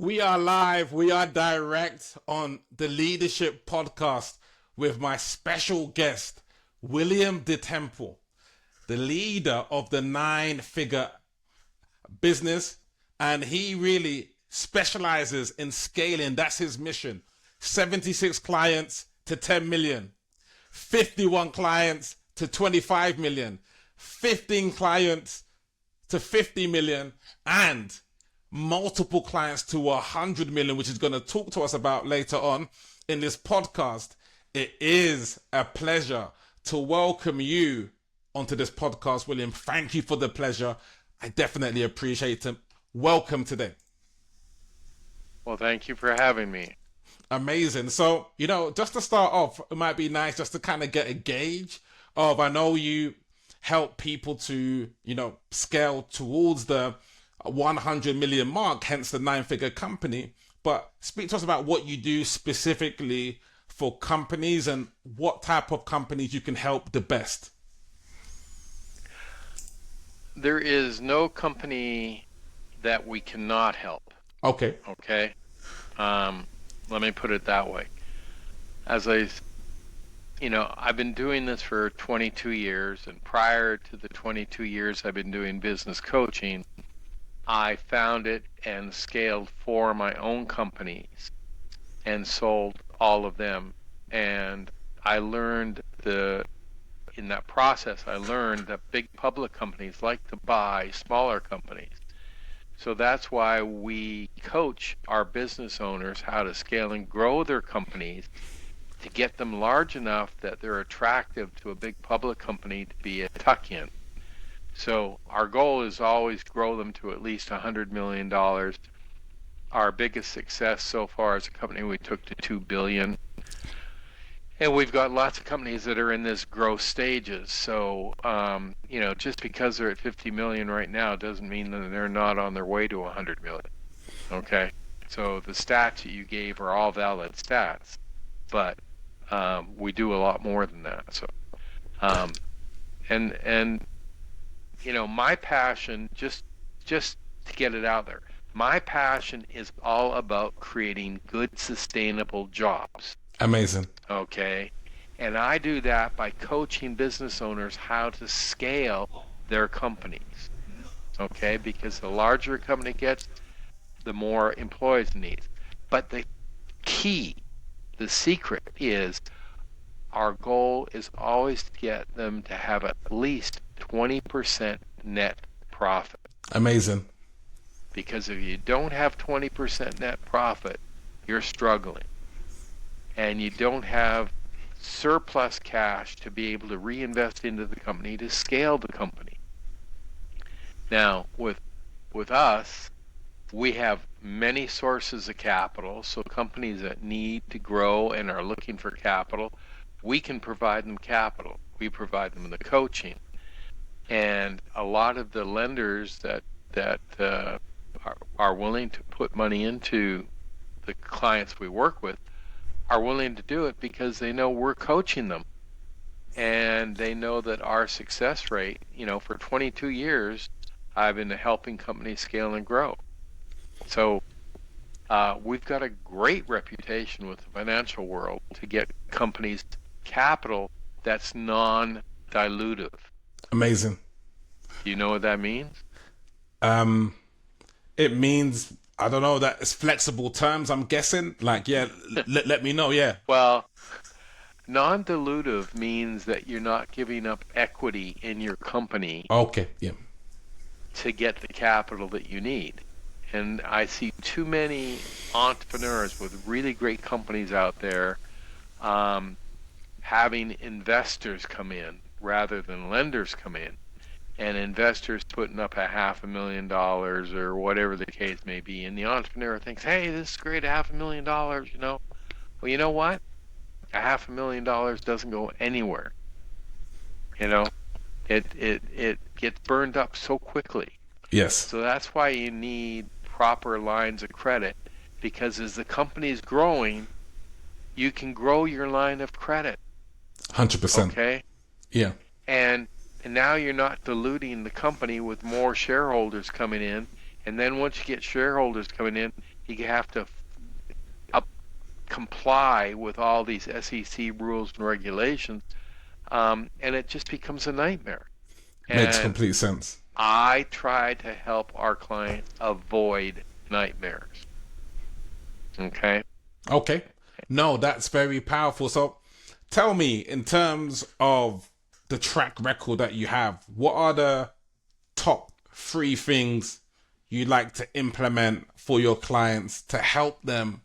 We are live, we are direct on the Leadership Podcast with my special guest, William DeTemple, the leader of the nine-figure business, and he really specializes in scaling. That's his mission. 76 clients to 10 million, 51 clients to 25 million, 15 clients to 50 million, and multiple clients to 100 million, which is going to talk to us about later on in this podcast. It is a pleasure to welcome you onto this podcast, William. Thank you for the pleasure. I definitely appreciate it. Welcome today. Well, thank you for having me. Amazing. So, just to start off, it might be nice just to kind of get a gauge of, I know you help people to, scale towards the 100 million mark, hence the nine-figure company. But speak to us about what you do specifically for companies and what type of companies you can help the best. There is no company that we cannot help. Okay. Okay. Let me put it that way. I've been doing this for 22 years, and prior to the 22 years I've been doing business coaching, I founded and scaled 4 of my own companies and sold all of them. And in that process, I learned that big public companies like to buy smaller companies. So that's why we coach our business owners how to scale and grow their companies to get them large enough that they're attractive to a big public company to be a tuck-in. So our goal is always grow them to at least $100 million. Our biggest success so far as a company, we took to $2 billion. And we've got lots of companies that are in this growth stages. So, just because they're at 50 million right now doesn't mean that they're not on their way to 100 million. Okay? So the stats that you gave are all valid stats, but we do a lot more than that. So, my passion, just to get it out there, my passion is all about creating good, sustainable jobs. Amazing. Okay. And I do that by coaching business owners how to scale their companies. Okay. Because the larger a company gets, the more employees it needs. But the secret is our goal is always to get them to have at least 20% net profit. Amazing. Because if you don't have 20% net profit, you're struggling. And you don't have surplus cash to be able to reinvest into the company to scale the company. Now, with us, we have many sources of capital. So companies that need to grow and are looking for capital, we can provide them capital. We provide them the coaching. And a lot of the lenders that are willing to put money into the clients we work with are willing to do it because they know we're coaching them. And they know that our success rate, for 22 years, I've been helping companies scale and grow. So we've got a great reputation with the financial world to get companies capital that's non-dilutive. Amazing. Do you know what that means? It means, I don't know, that it's flexible terms, I'm guessing. Let me know, yeah. Well, non-dilutive means that you're not giving up equity in your company. Okay, yeah. To get the capital that you need. And I see too many entrepreneurs with really great companies out there having investors come in rather than lenders come in. And investors putting up $500,000 or whatever the case may be. And the entrepreneur thinks, hey, this is great, $500,000, Well, you know what? $500,000 doesn't go anywhere. It gets burned up so quickly. Yes. So that's why you need proper lines of credit, because as the company is growing, you can grow your line of credit. 100%. Okay? Yeah. And now you're not diluting the company with more shareholders coming in. And then once you get shareholders coming in, You have to comply with all these SEC rules and regulations, and it just becomes a nightmare. Makes And complete sense. I try to help our clients avoid nightmares. Okay? Okay. No, that's very powerful. So tell me, in terms of the track record that you have, what are the top 3 things you like to implement for your clients to help them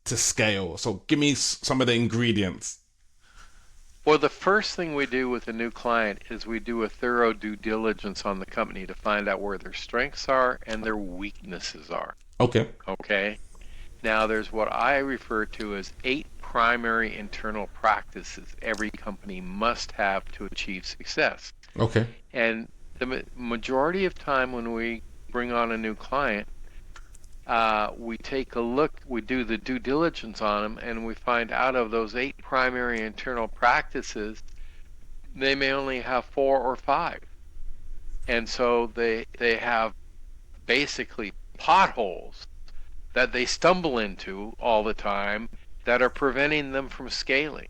to scale? So give me some of the ingredients. Well, the first thing we do with a new client is we do a thorough due diligence on the company to find out where their strengths are and their weaknesses are. Okay. Okay? Now, there's what I refer to as 8 primary internal practices every company must have to achieve success. Okay. And the majority of time when we bring on a new client, we take a look, we do the due diligence on them, and we find out of those 8 primary internal practices, they may only have 4 or 5. And so they have basically potholes that they stumble into all the time that are preventing them from scaling.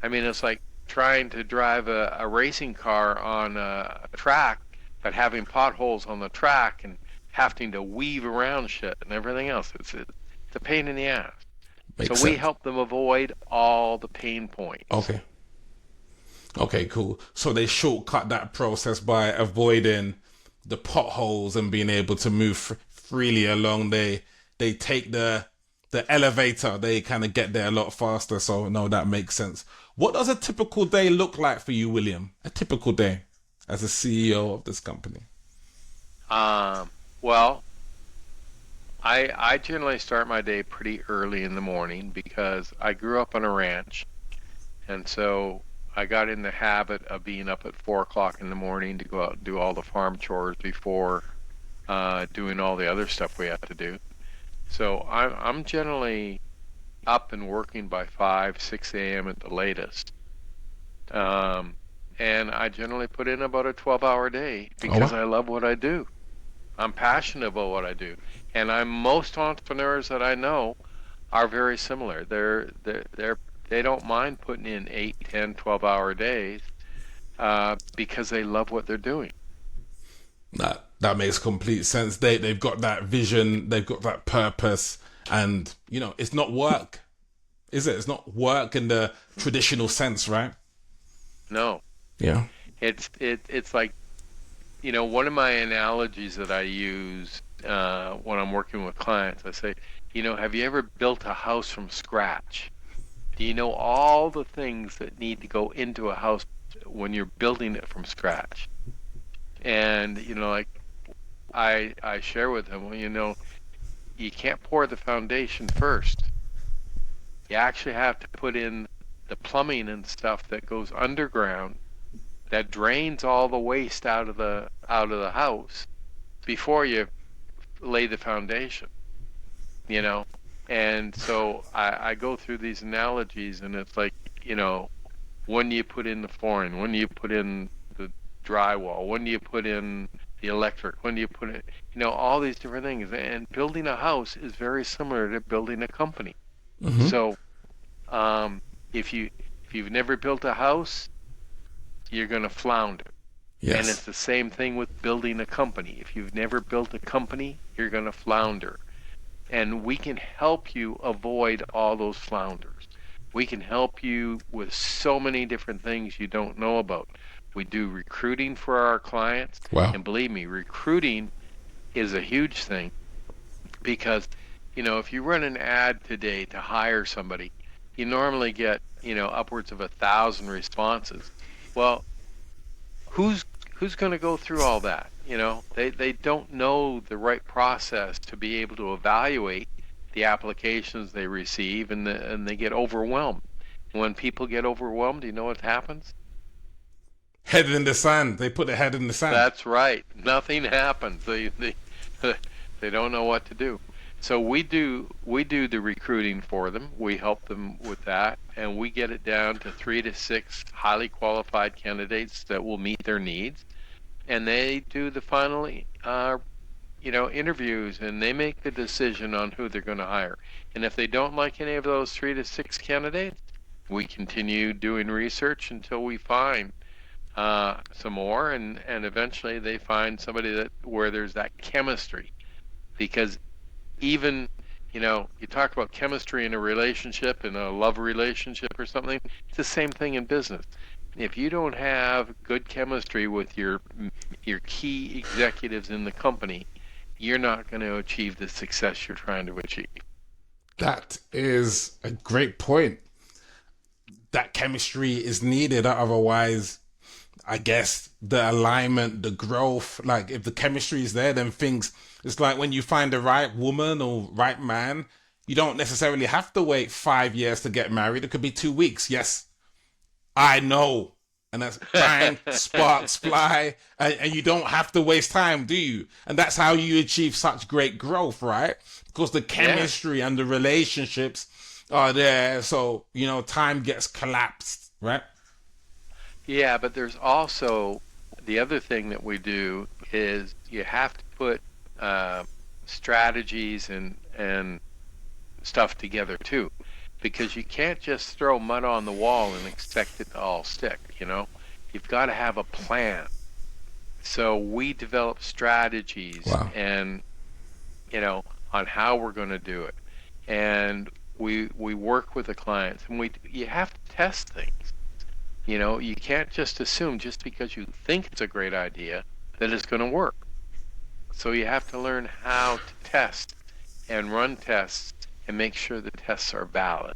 I mean, it's like trying to drive a racing car on a track, but having potholes on the track and having to weave around shit and everything else. It's a pain in the ass. Makes So we sense. help them avoid all the pain points. Okay. Okay, cool. So they shortcut that process by avoiding the potholes and being able to move freely along. They take the elevator. They kind of get there a lot faster. So no, that makes sense. What does a typical day look like for you, William? A typical day as a CEO of this company. Well, I generally start my day pretty early in the morning because I grew up on a ranch, and so I got in the habit of being up at 4 o'clock in the morning to go out and do all the farm chores before doing all the other stuff we have to do. So I'm generally up and working by 5, 6 a.m. at the latest. And I generally put in about a 12-hour day because I love what I do. I'm passionate about what I do. And most entrepreneurs that I know are very similar. They don't mind putting in 8, 10, 12-hour days because they love what they're doing. That makes complete sense. They've got that vision, they've got that purpose, and it's not work, is it? It's not work in the traditional sense, right? No. Yeah. It's like, one of my analogies that I use when I'm working with clients, I say, have you ever built a house from scratch? Do you know all the things that need to go into a house when you're building it from scratch? And, like I share with them, well, you can't pour the foundation first. You actually have to put in the plumbing and stuff that goes underground that drains all the waste out of the house before you lay the foundation. And so I go through these analogies, and it's like, when do you put in the flooring? When do you put in the drywall? When do you put in the electric? When do you put it? All these different things. And building a house is very similar to building a company. Mm-hmm. So if you've never built a house, you're going to flounder. Yes. And it's the same thing with building a company. If you've never built a company, you're going to flounder. And we can help you avoid all those flounders. We can help you with so many different things you don't know about. We do recruiting for our clients. Wow. And believe me, recruiting is a huge thing because, if you run an ad today to hire somebody, you normally get, upwards of 1,000 responses. Well, who's going to go through all that? They don't know the right process to be able to evaluate the applications they receive, and they get overwhelmed. When people get overwhelmed, you know what happens? Head in the sand. They put their head in the sand. That's right. Nothing happens. They don't know what to do. So we do the recruiting for them. We help them with that, and we get it down to 3 to 6 highly qualified candidates that will meet their needs, and they do the final interviews, and they make the decision on who they're going to hire. And if they don't like any of those 3 to 6 candidates, we continue doing research until we find some more, and eventually they find somebody where there's that chemistry. Because even, you talk about chemistry in a relationship, in a love relationship or something, it's the same thing in business. If you don't have good chemistry with your key executives in the company, you're not going to achieve the success you're trying to achieve. That is a great point. That chemistry is needed. Otherwise, I guess the alignment, the growth, like if the chemistry is there, then things, it's like when you find the right woman or right man, you don't necessarily have to wait 5 years to get married. It could be 2 weeks. Yes, I know. And that's bang, sparks fly, and you don't have to waste time, do you? And that's how you achieve such great growth, right? Because the chemistry and the relationships are there, so, time gets collapsed, right? Yeah, but there's also the other thing that we do is you have to put strategies and stuff together too. Because you can't just throw mud on the wall and expect it to all stick, You've got to have a plan. So we develop strategies and, on how we're going to do it. And we work with the clients, and you have to test things. You can't just assume just because you think it's a great idea that it's going to work. So you have to learn how to test and run tests and make sure the tests are valid.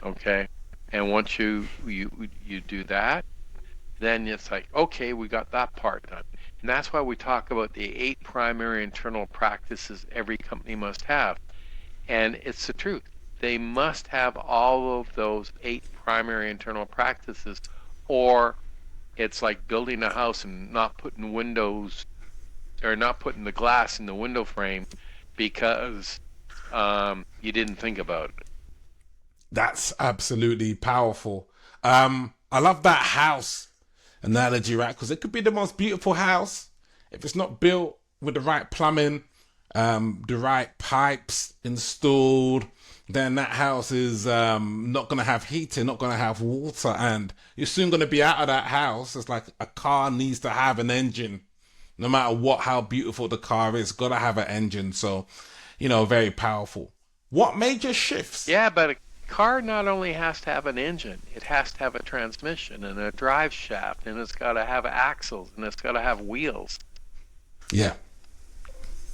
Okay? And once you do that, then it's like, okay, we got that part done. And that's why we talk about the 8 primary internal practices every company must have. And it's the truth. They must have all of those 8 primary internal practices, or it's like building a house and not putting windows, or not putting the glass in the window frame because you didn't think about it. That's absolutely powerful. I love that house analogy, right? Because it could be the most beautiful house. If it's not built with the right plumbing, the right pipes installed, then that house is not going to have heating, not going to have water, and you're soon going to be out of that house. It's like a car needs to have an engine. No matter how beautiful the car is, got to have an engine. So, very powerful. What major shifts? Yeah, but a car not only has to have an engine, it has to have a transmission and a drive shaft, and it's got to have axles, and it's got to have wheels. Yeah.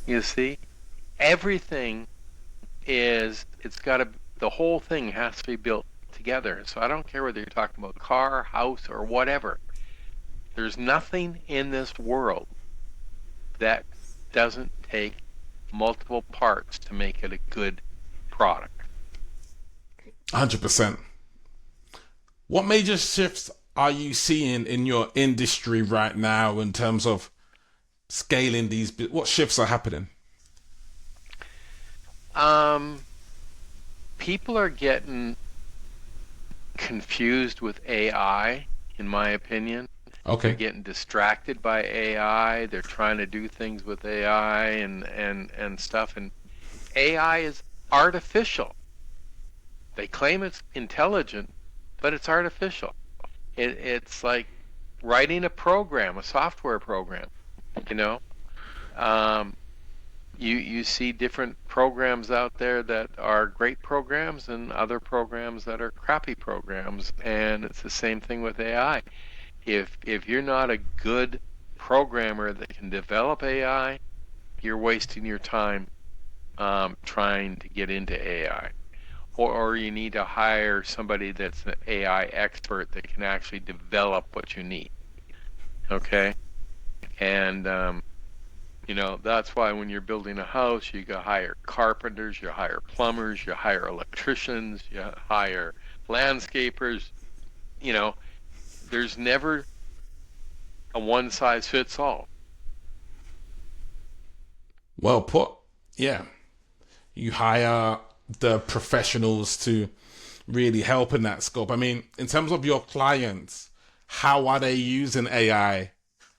You see? Everything the whole thing has to be built together. So I don't care whether you're talking about car, house, or whatever. There's nothing in this world that doesn't take multiple parts to make it a good product. 100%. What major shifts are you seeing in your industry right now in terms of scaling these? What shifts are happening? People are getting confused with AI, in my opinion. Okay. They're getting distracted by AI. They're trying to do things with AI and stuff. And AI is artificial. They claim it's intelligent, but it's artificial. It's like writing a program, a software program. You see different programs out there that are great programs and other programs that are crappy programs, and it's the same thing with AI. If you're not a good programmer that can develop AI, you're wasting your time trying to get into AI. Or you need to hire somebody that's an AI expert that can actually develop what you need. Okay? And that's why when you're building a house, you hire carpenters, you hire plumbers, you hire electricians, you hire landscapers. There's never a one size fits all. Well put. Yeah. You hire the professionals to really help in that scope. I mean, in terms of your clients, how are they using AI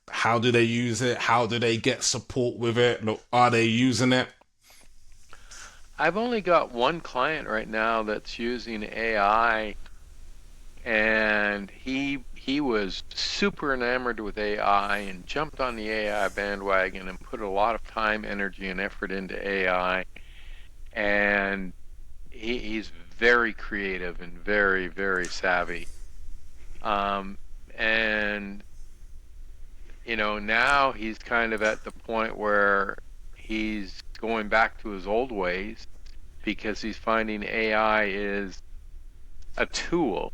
How do they use it? How do they get support with it? Look, are they using it? I've only got one client right now that's using AI, and he was super enamored with AI and jumped on the AI bandwagon and put a lot of time, energy, and effort into AI. And he's very creative and very, very savvy. And now he's kind of at the point where he's going back to his old ways because he's finding AI is a tool,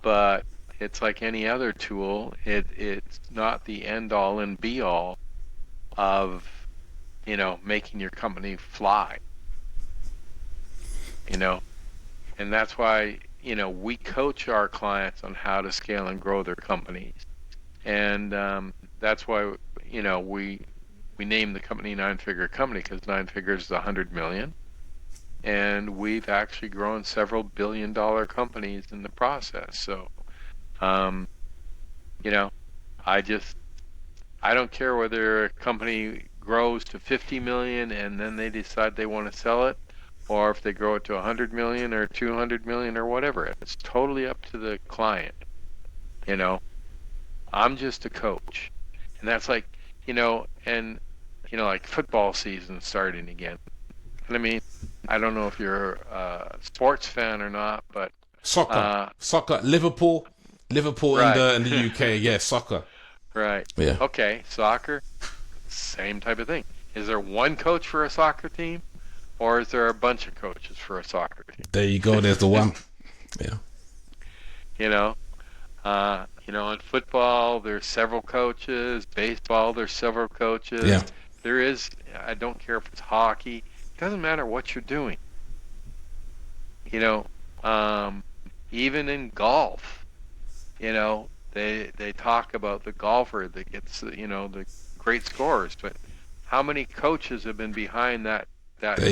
but it's like any other tool. It's not the end all and be all of, making your company fly, and that's why, we coach our clients on how to scale and grow their companies. And that's why, we named the company Nine Figure Company, because nine figures is 100 million. And we've actually grown several billion-dollar companies in the process. So, I don't care whether a company grows to 50 million and then they decide they want to sell it, or if they grow it to 100 million or 200 million or whatever. It's totally up to the client. I'm just a coach. And that's like, like football season starting again. And I mean, I don't know if you're a sports fan or not, but soccer, Liverpool right. in the UK, yeah, soccer. Right. Yeah. Okay, soccer, same type of thing. Is there one coach for a soccer team, or is there a bunch of coaches for a soccer team? There you go. There's the one. Yeah. In football, there's several coaches. Baseball, there's several coaches. Yeah. There is, I don't care if it's hockey. It doesn't matter what you're doing. Even in golf, they talk about the golfer that gets, the great scores, but how many coaches have been behind that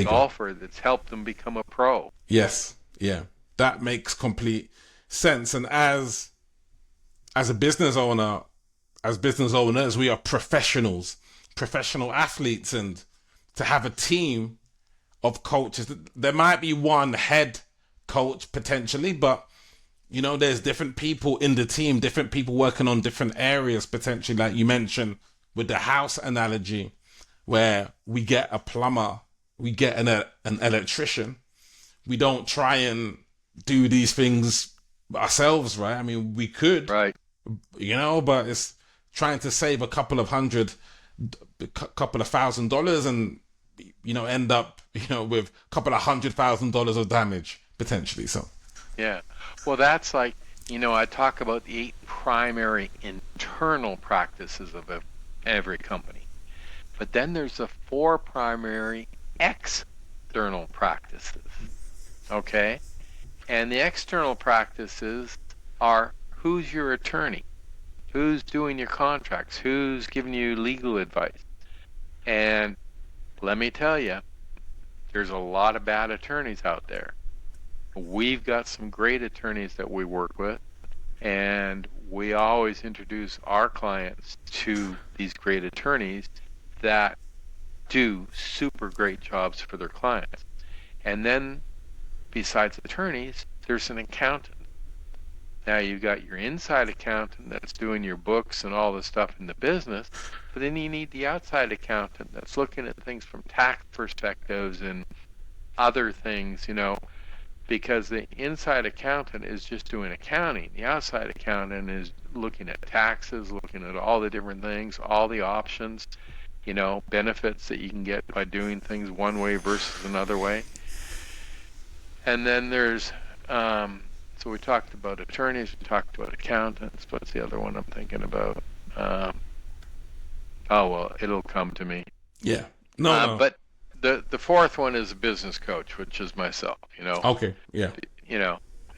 golfer that's helped them become a pro? Yes. Yeah. That makes complete sense. And as a business owner, as business owners, we are professional athletes, and to have a team of coaches, there might be one head coach potentially, but there's different people in the team, different people working on different areas potentially, like you mentioned with the house analogy, where we get a plumber, we get an electrician. We don't try and do these things ourselves, right? I mean, we could, right? But it's trying to save a couple of $1,000 and end up with a couple of $100,000 of damage potentially. So yeah, well, that's like, I talk about the 8 primary internal practices of every company, but then there's the 4 primary external practices. Okay, and the external practices are: who's your attorney, who's doing your contracts, who's giving you legal advice. And let me tell you, there's a lot of bad attorneys out there. We've got some great attorneys that we work with, and we always introduce our clients to these great attorneys that do super great jobs for their clients. And then besides attorneys, there's an accountant. Now you've got your inside accountant that's doing your books and all the stuff in the business, but then you need the outside accountant that's looking at things from tax perspectives and other things, because the inside accountant is just doing accounting. The outside accountant is looking at taxes, looking at all the different things, all the options, benefits that you can get by doing things one way versus another way. And then there's, so we talked about attorneys, we talked about accountants. What's the other one I'm thinking about? It'll come to me. Yeah. No. But the fourth one is a business coach, which is myself, Okay, yeah.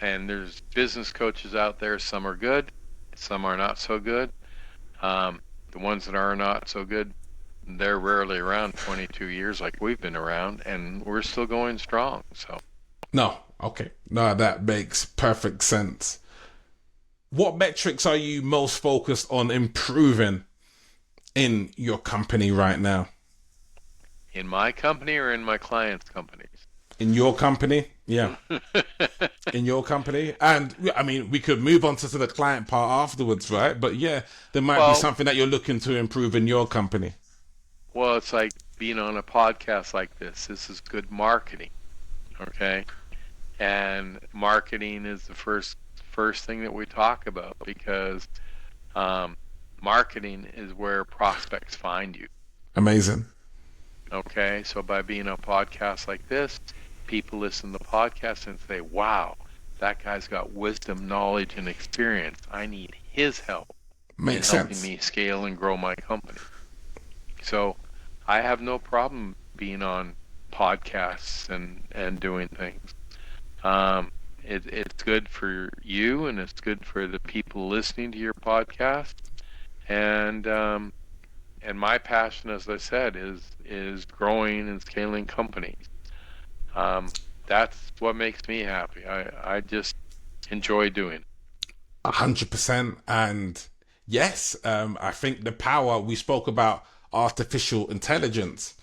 And there's business coaches out there. Some are good, some are not so good. The ones that are not so good, they're rarely around 22 years like we've been around, and we're still going strong. So. No, okay. No, that makes perfect sense. What metrics are you most focused on improving in your company right now? In my company or in my clients' companies? In your company? Yeah. In your company. And I mean, we could move on to the client part afterwards, right? But yeah, there might be Well, something that you're looking to improve in your company. well, it's like being on a podcast like this. This is good marketing, okay? And marketing is the first thing that we talk about because um, marketing is where prospects find you. Amazing. Okay, so by being on podcasts like this, people listen to the podcast and say, "Wow, that guy's got wisdom, knowledge, and experience. I need his help in Makes helping sense. me scale and grow my company." So I have no problem being on podcasts and doing things. It's good for you and it's good for the people listening to your podcast. And my passion, as I said, is growing and scaling companies. That's what makes me happy. I just enjoy doing it. 100%. And yes, I think the power we spoke about artificial intelligence.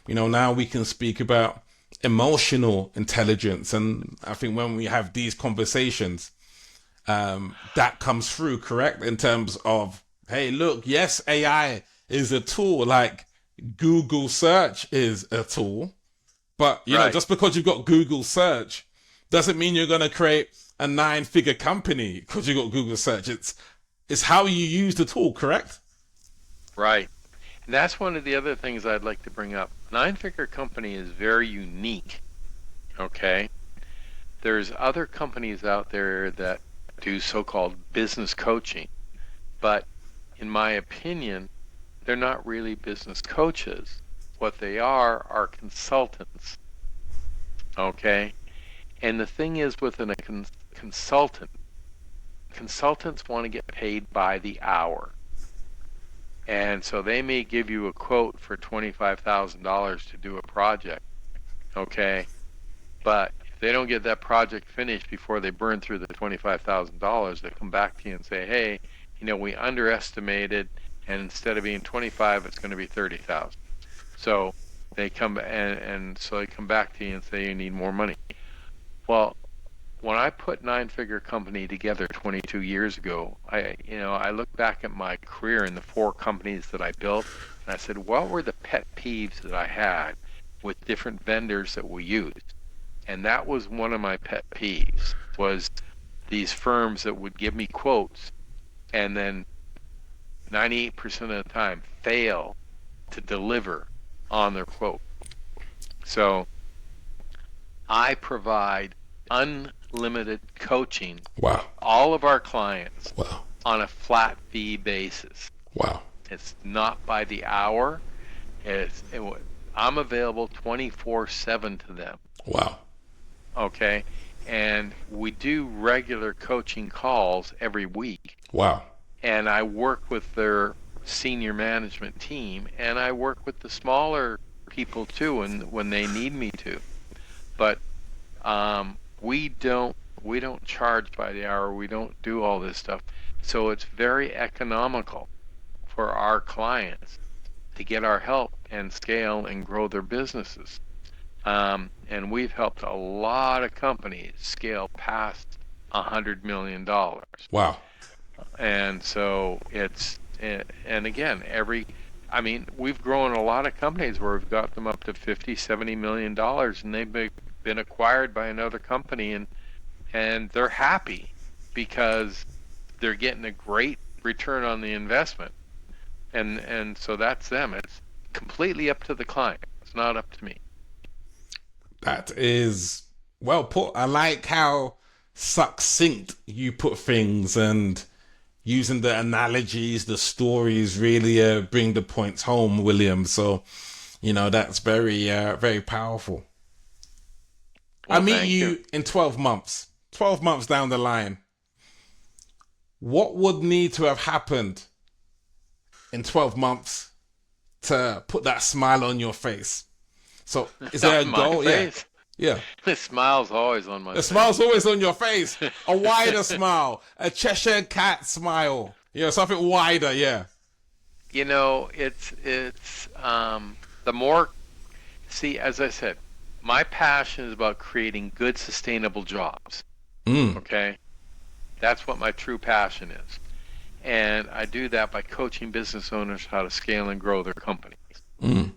Now we can speak about emotional intelligence. And I think when we have these conversations, that comes through, correct? In terms of, hey, look, yes, AI is a tool, like Google search is a tool. But, Right, just because you've got Google search doesn't mean you're going to create a 9-figure company because you've got Google search. It's how you use the tool, correct? right. And that's one of the other things I'd like to bring up. Nine-figure company is very unique. Okay, there's other companies out there that do so-called business coaching, but in my opinion, they're not really business coaches. What they are consultants. Okay, and the thing is, with a consultant, consultants want to get paid by the hour. And so they may give you a quote for $25,000 to do a project, okay? But if they don't get that project finished before they burn through the $25,000, they come back to you and say, "Hey, we underestimated, and instead of being 25, it's going to be 30,000." So they come so they come back to you and say you need more money. Well, when I put Nine-Figure Company together 22 years ago, I look back at my career in the 4 companies that I built, and I said, what were the pet peeves that I had with different vendors that we used? And that was one of my pet peeves, was these firms that would give me quotes and then 98% of the time fail to deliver on their quote. So I provide unlimited coaching Wow. all of our clients Wow. on a flat fee basis. Wow. It's not by the hour. I'm available 24/7 to them. Wow. Okay, and we do regular coaching calls every week. Wow. And I work with their senior management team, and I work with the smaller people too, and when they need me to. But we don't charge by the hour. We don't do all this stuff. So it's very economical for our clients to get our help and scale and grow their businesses. And we've helped a lot of companies scale past $100 million. Wow. And so and again, we've grown a lot of companies where we've got them up to $50-70 million, and they've been acquired by another company, and they're happy because they're getting a great return on the investment. And so that's them. It's completely up to the client. It's not up to me. That is well put. I like how succinct you put things, and using the analogies, the stories really bring the points home, William. So, that's very, very powerful. Well, I meet thank you in 12 months. 12 months down the line. What would need to have happened in 12 months to put that smile on your face? So, is there a My goal? face. Yeah. The smile's always on my The face. smile's always on your face. A wider smile. A Cheshire cat smile. Something wider, yeah. it's the more, see, as I said, my passion is about creating good, sustainable jobs. Mm, Okay? That's what my true passion is. And I do that by coaching business owners how to scale and grow their companies. mm.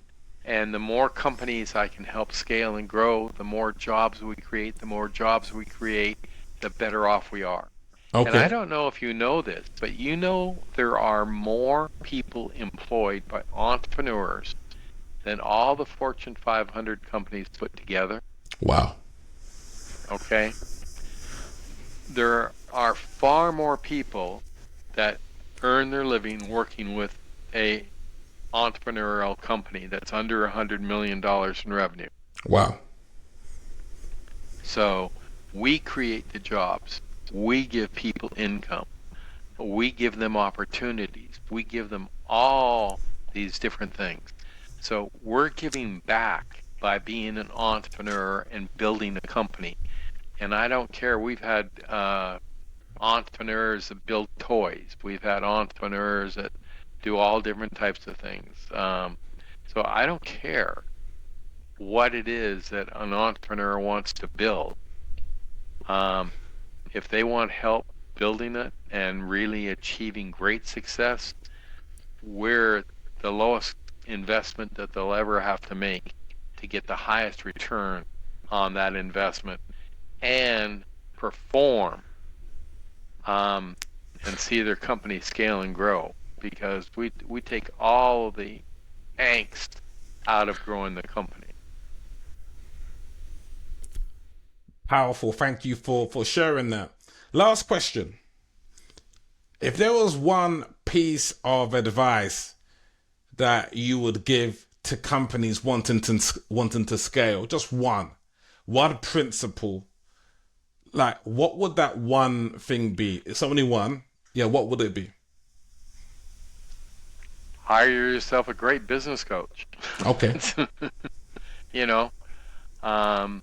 And the more companies I can help scale and grow, the more jobs we create, the better off we are. And I Okay. don't know if you know this, but there are more people employed by entrepreneurs than all the Fortune 500 companies put together. Wow. Okay? There are far more people that earn their living working with a entrepreneurial company that's under $100 million in revenue. Wow. So we create the jobs. We give people income. We give them opportunities. We give them all these different things. So we're giving back by being an entrepreneur and building a company. And I don't care. We've had entrepreneurs that build toys. We've had entrepreneurs that do all different types of things. So I don't care what it is that an entrepreneur wants to build. If they want help building it and really achieving great success, we're the lowest investment that they'll ever have to make to get the highest return on that investment and perform and see their company scale and grow, because we take all the angst out of growing the company. Powerful. Thank you for sharing that. Last question. If there was one piece of advice that you would give to companies wanting to scale, just one principle, like what would that one thing be? It's only one. Yeah, what would it be? Hire yourself a great business coach. Okay. You know, um,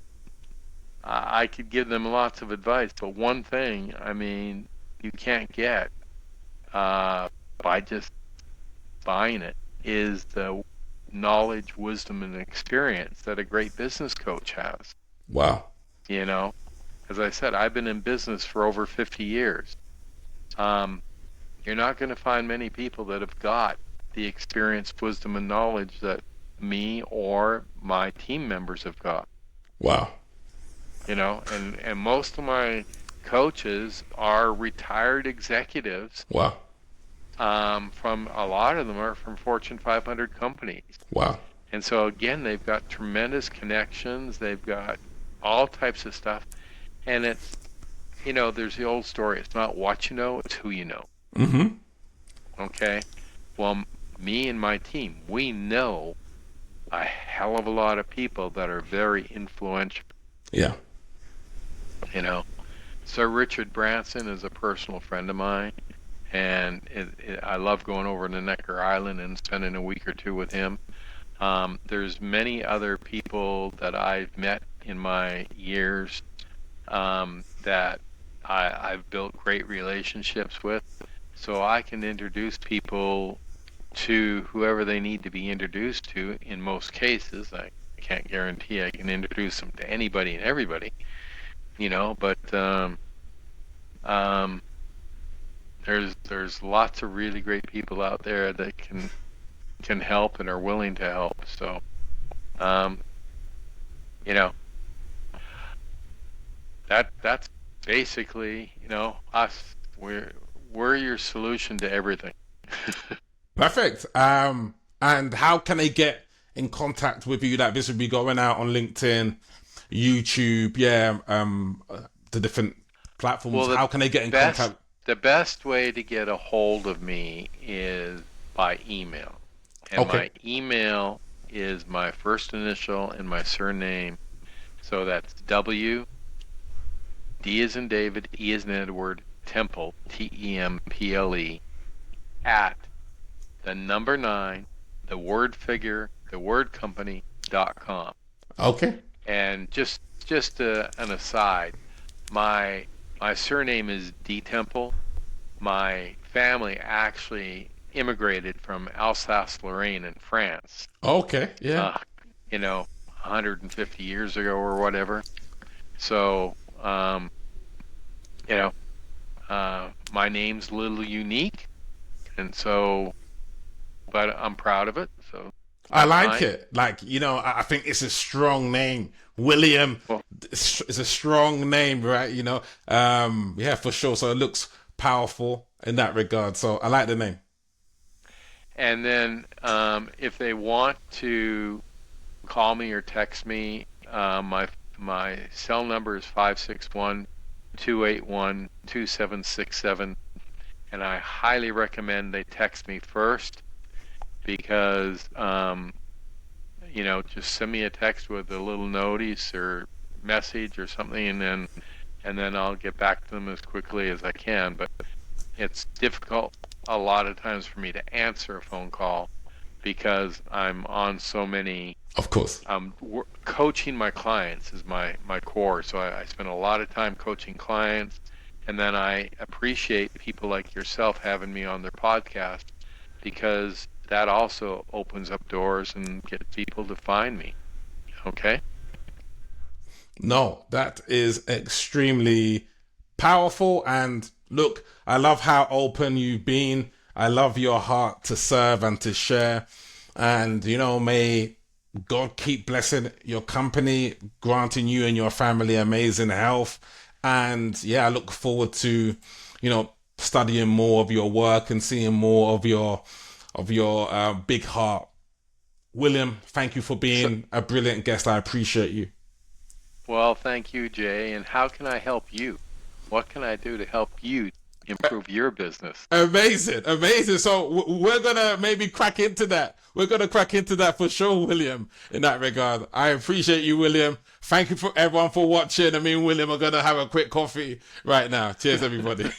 I could give them lots of advice, but one thing, I mean, you can't get by just buying it, is the knowledge, wisdom, and experience that a great business coach has. Wow. You know, as I said, I've been in business for over 50 years. You're not going to find many people that have got the experience, wisdom, and knowledge that me or my team members have got. Wow. You know, and most of my coaches are retired executives. Wow. From a lot of them are from Fortune 500 companies. Wow. And so again, they've got tremendous connections. They've got all types of stuff. And it's, there's the old story. It's not what you know, it's who you know. Mm-hmm. Okay? Well, me and my team, we know a hell of a lot of people that are very influential. Yeah. Sir Richard Branson is a personal friend of mine. And I love going over to Necker Island and spending a week or two with him. There's many other people that I've met in my years that I've built great relationships with. So I can introduce people to whoever they need to be introduced to. In most cases, I can't guarantee I can introduce them to anybody and everybody, but there's lots of really great people out there that can help and are willing to help. So, that's basically, us. We're your solution to everything. Perfect. And how can they get in contact with you? Like, this would be going out on LinkedIn, YouTube, the different platforms. Well, How can they get in contact? The best way to get a hold of me is by email. And Okay. my email is my first initial and my surname. So that's W, D as in David, E as in Edward, Temple, Temple, at the number 9, the word figure, the word company.com. Okay. And just an aside, my surname is DeTemple. My family actually immigrated from Alsace-Lorraine in France. Okay, yeah. 150 years ago or whatever. So, you know, my name's a little unique, and so, but I'm proud of it. So I like fine. it. Like, I think it's a strong name. William Well, is a strong name, right? Yeah, for sure. So it looks powerful in that regard. So I like the name. and then if they want to call me or text me, my cell number is 561-281-2767, and I highly recommend they text me first because just send me a text with a little notice or message or something, and then I'll get back to them as quickly as I can. But it's difficult a lot of times for me to answer a phone call because I'm on so many. Of course. Coaching my clients is my core, so I spend a lot of time coaching clients, and then I appreciate people like yourself having me on their podcast because that also opens up doors and gets people to find me. Okay? No, that is extremely powerful. And look, I love how open you've been. I love your heart to serve and to share. And, may God keep blessing your company, granting you and your family amazing health. And yeah, I look forward to, studying more of your work and seeing more of your big heart. William, thank you for being a brilliant guest. I appreciate you. Well, thank you, Jay. And how can I help you? What can I do to help you improve your business? Amazing, amazing. So we're gonna maybe crack into that. We're gonna crack into that for sure, William. In that regard, I appreciate you, William. Thank you for everyone for watching. William, are gonna have a quick coffee right now. Cheers, everybody.